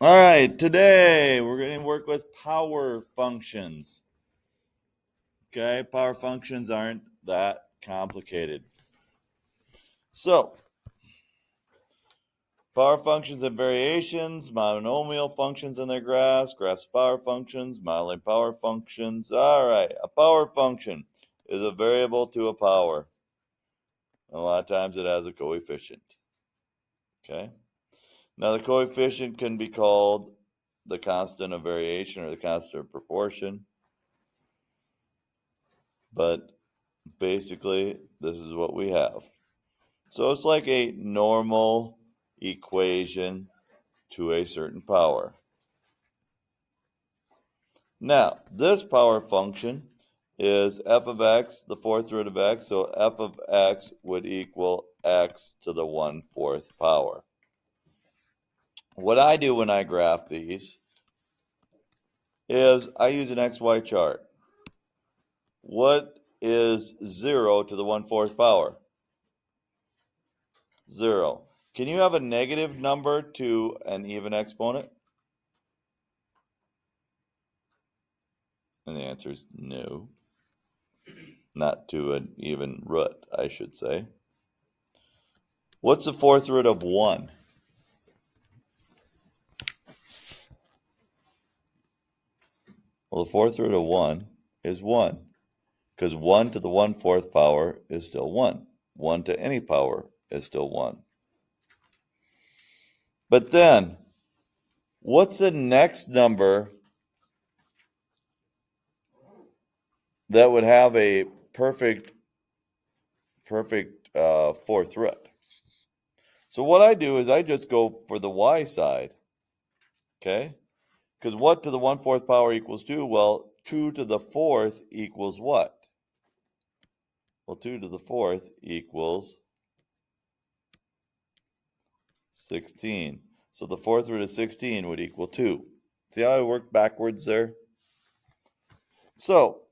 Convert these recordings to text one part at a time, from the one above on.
All right, today we're going to work with power functions. Okay, power functions aren't that complicated. So, power functions have variations, monomial functions in their graphs power functions, modeling power functions. All right, a power function is a variable to a power. A lot of times it has a coefficient. Okay, now the coefficient can be called the constant of variation or the constant of proportion. But basically, this is what we have. So it's like a normal equation to a certain power. Now, this power function is f of x, the fourth root of x, so f of x would equal x to the 1/4 power. What I do when I graph these is I use an xy chart. What is 0 to the 1/4 power? 0. Can you have a negative number to an even exponent? And the answer is no. Not to an even root, I should say. What's the fourth root of 1? Well, the fourth root of 1 is 1, because 1 to the 1/4 power is still 1. 1 to any power is still 1. But then, what's the next number that would have a perfect fourth root? So what I do is I just go for the y side, okay? Because what to the 1/4 power equals 2? Well, 2 to the 4th equals what? Well, 2 to the 4th equals 16. So the fourth root of 16 would equal 2. See how I work backwards there? So,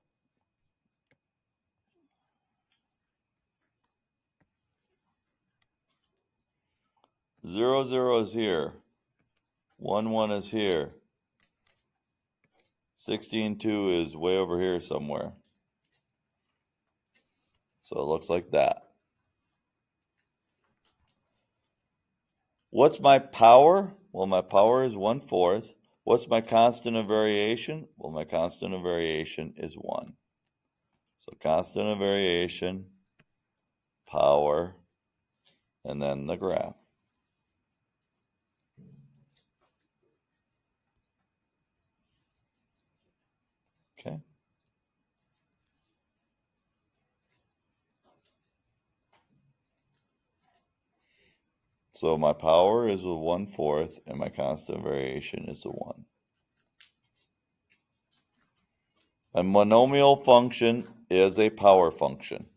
0, 0 is here. 1, 1 is here. 16, 2 is way over here somewhere. So it looks like that. What's my power? Well, my power is 1/4. What's my constant of variation? Well, my constant of variation is 1. So constant of variation, power, and then the graph. Okay. So my power is a 1/4 and my constant of variation is a 1. A monomial function is a power function.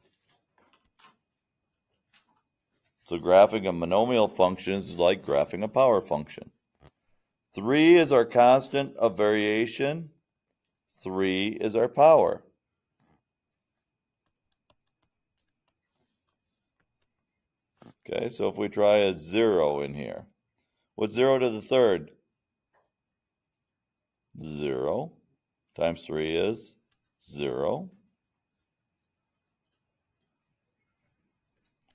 So graphing a monomial function is like graphing a power function. 3 is our constant of variation. 3 is our power. Okay, so if we try a 0 in here, what's 0 to the 3rd? 0 times 3 is 0.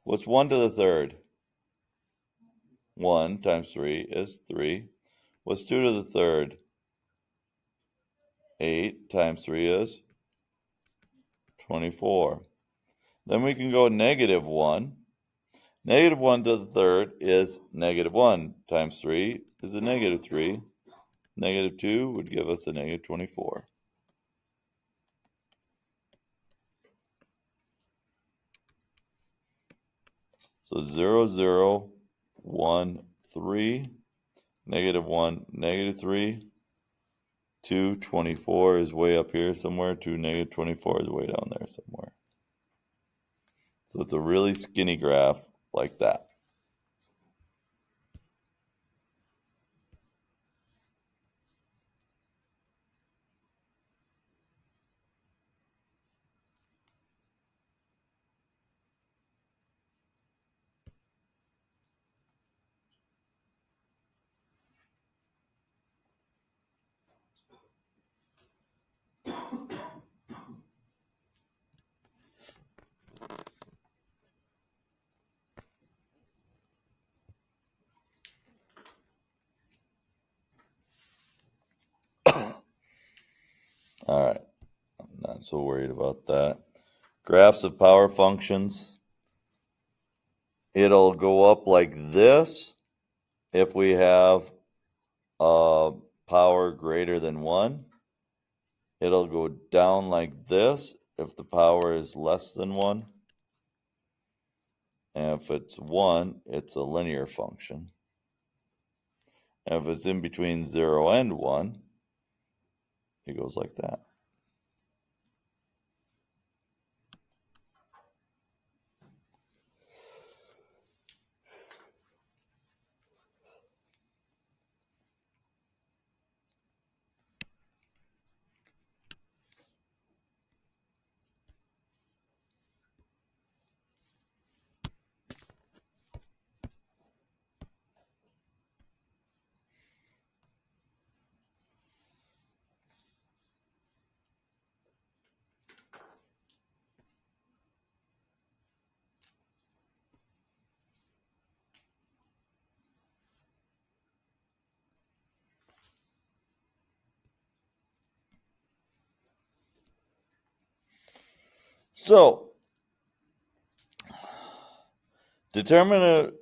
What's 1 to the 3rd? 1 times 3 is 3. What's 2 to the 3rd? 8 times 3 is 24. Then we can go negative 1. Negative 1 to the 3rd is negative 1 times 3 is a negative 3. Negative 2 would give us a negative 24. So 0, 0, 1, 3, negative 1, negative 3, 2, 24 is way up here somewhere, 2, negative 24 is way down there somewhere. So it's a really skinny graph like that. so worried about that. Graphs of power functions. It'll go up like this if we have a power greater than 1. It'll go down like this if the power is less than 1. And if it's 1, it's a linear function. And if it's in between 0 and 1, it goes like that. So, determine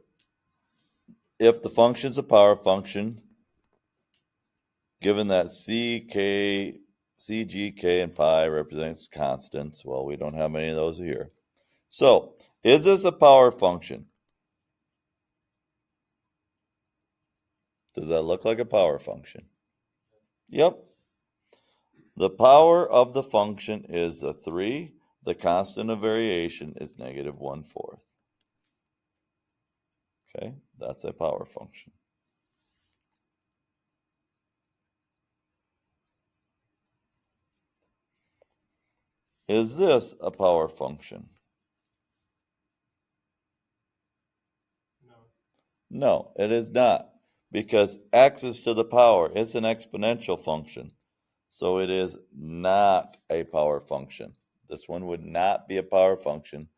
if the function is a power function, given that C, K, C, G, K, and pi represents constants. Well, we don't have any of those here. So, is this a power function? Does that look like a power function? Yep. The power of the function is a 3. The constant of variation is negative 1/4. Okay, that's a power function. Is this a power function? No, it is not, because x is to the power. It's an exponential function, so it is not a power function. This one would not be a power function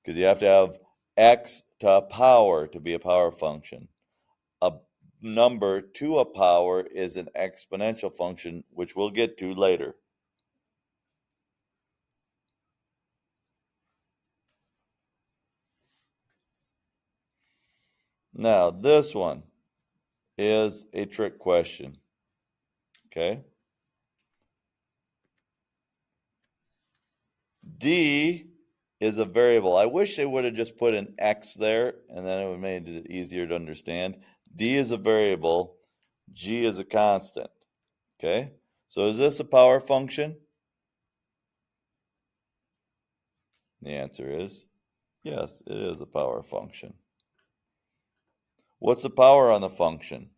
because you have to have x to a power to be a power function. A number to a power is an exponential function, which we'll get to later. Now, this one is a trick question. Okay? D is a variable. I wish they would have just put an x there, and then it would have made it easier to understand. D is a variable. G is a constant. Okay? So is this a power function? The answer is yes, it is a power function. What's the power on the function?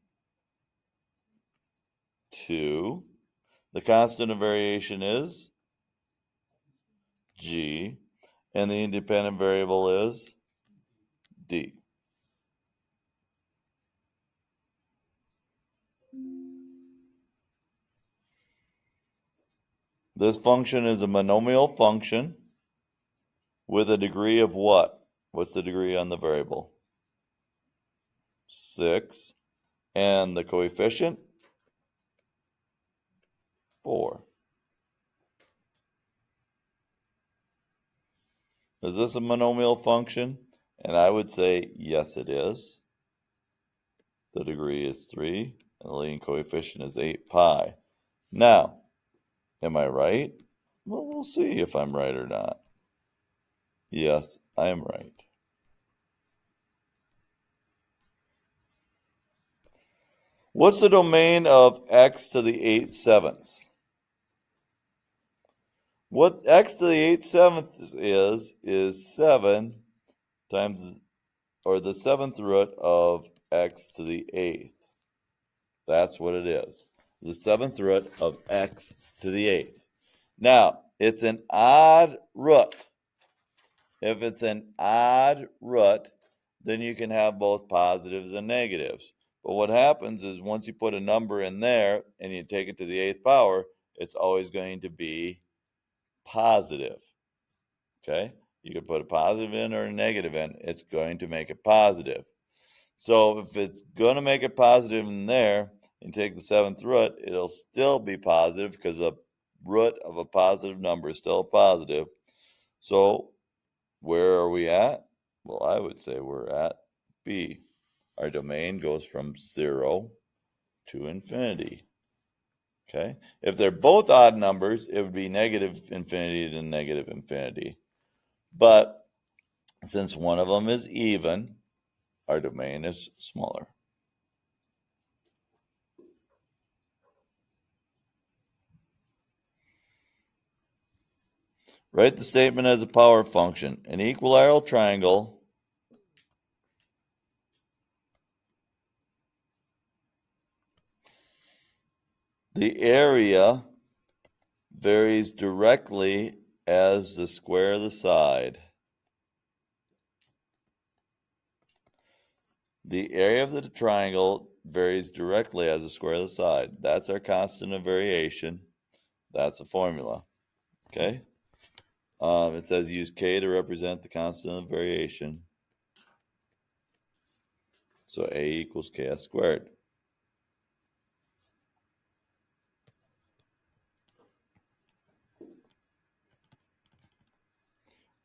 2. The constant of variation is G, and the independent variable is D. This function is a monomial function with a degree of what? What's the degree on the variable? 6. And the coefficient? 4. Is this a monomial function? And I would say yes, it is. The degree is 3, and the leading coefficient is 8 pi. Now, am I right? Well, we'll see if I'm right or not. Yes, I am right. What's the domain of x to the 8/7? What x to the 8/7 is 7 times, or the 7th root of x to the 8th. That's what it is. The 7th root of x to the 8th. Now, it's an odd root. If it's an odd root, then you can have both positives and negatives. But what happens is once you put a number in there and you take it to the 8th power, it's always going to be positive. Okay? You could put a positive in or a negative in. It's going to make it positive. So if it's going to make it positive in there and take the 7th root, it'll still be positive because the root of a positive number is still a positive. So where are we at? Well, I would say we're at B. Our domain goes from 0 to infinity. Okay? If they're both odd numbers, it would be negative infinity to negative infinity. But since one of them is even, our domain is smaller. Write the statement as a power function. An equilateral triangle the area varies directly as the square of the side. The area of the triangle varies directly as the square of the side. That's our constant of variation. That's the formula. Okay? It says use K to represent the constant of variation. So A equals KS squared.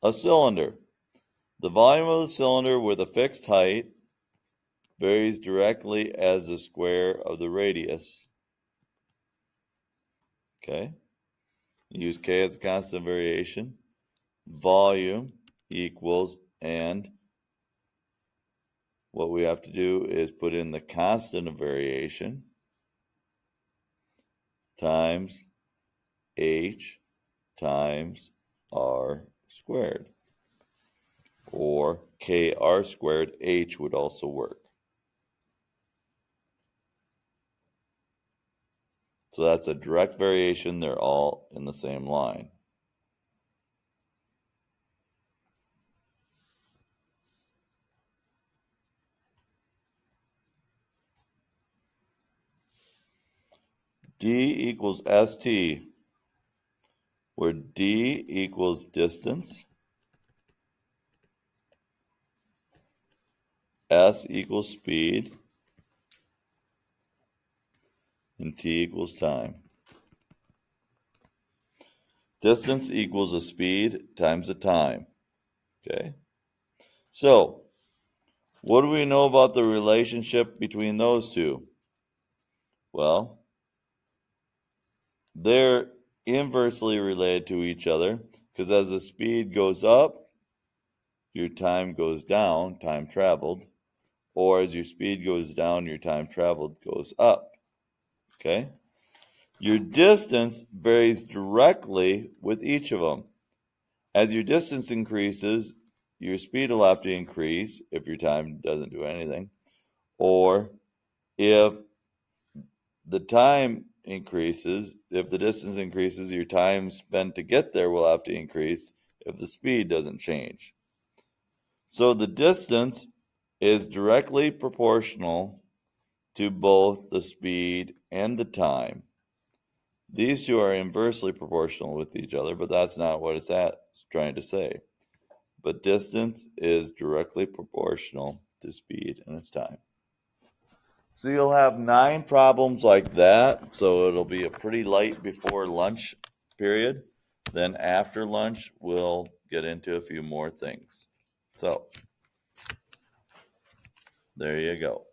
A cylinder. The volume of the cylinder with a fixed height varies directly as the square of the radius. Okay? Use K as a constant of variation. Volume equals, and what we have to do is put in the constant of variation times H times R squared. Or KR squared H would also work. So that's a direct variation. They're all in the same line. D equals ST, where D equals distance, S equals speed, and T equals time. Distance equals the speed times the time. Okay? So, what do we know about the relationship between those two? Well, they're inversely related to each other because as the speed goes up, your time goes down, time traveled, or as your speed goes down, your time traveled goes up. Okay? Your distance varies directly with each of them. As your distance increases, your speed will have to increase if your time doesn't do anything. Or if the time increases, if the distance increases, your time spent to get there will have to increase if the speed doesn't change. So the distance is directly proportional to both the speed and the time. These two are inversely proportional with each other, but that's not what it's trying to say. But distance is directly proportional to speed and its time. So you'll have 9 problems like that. So it'll be a pretty light before lunch period. Then after lunch, we'll get into a few more things. So there you go.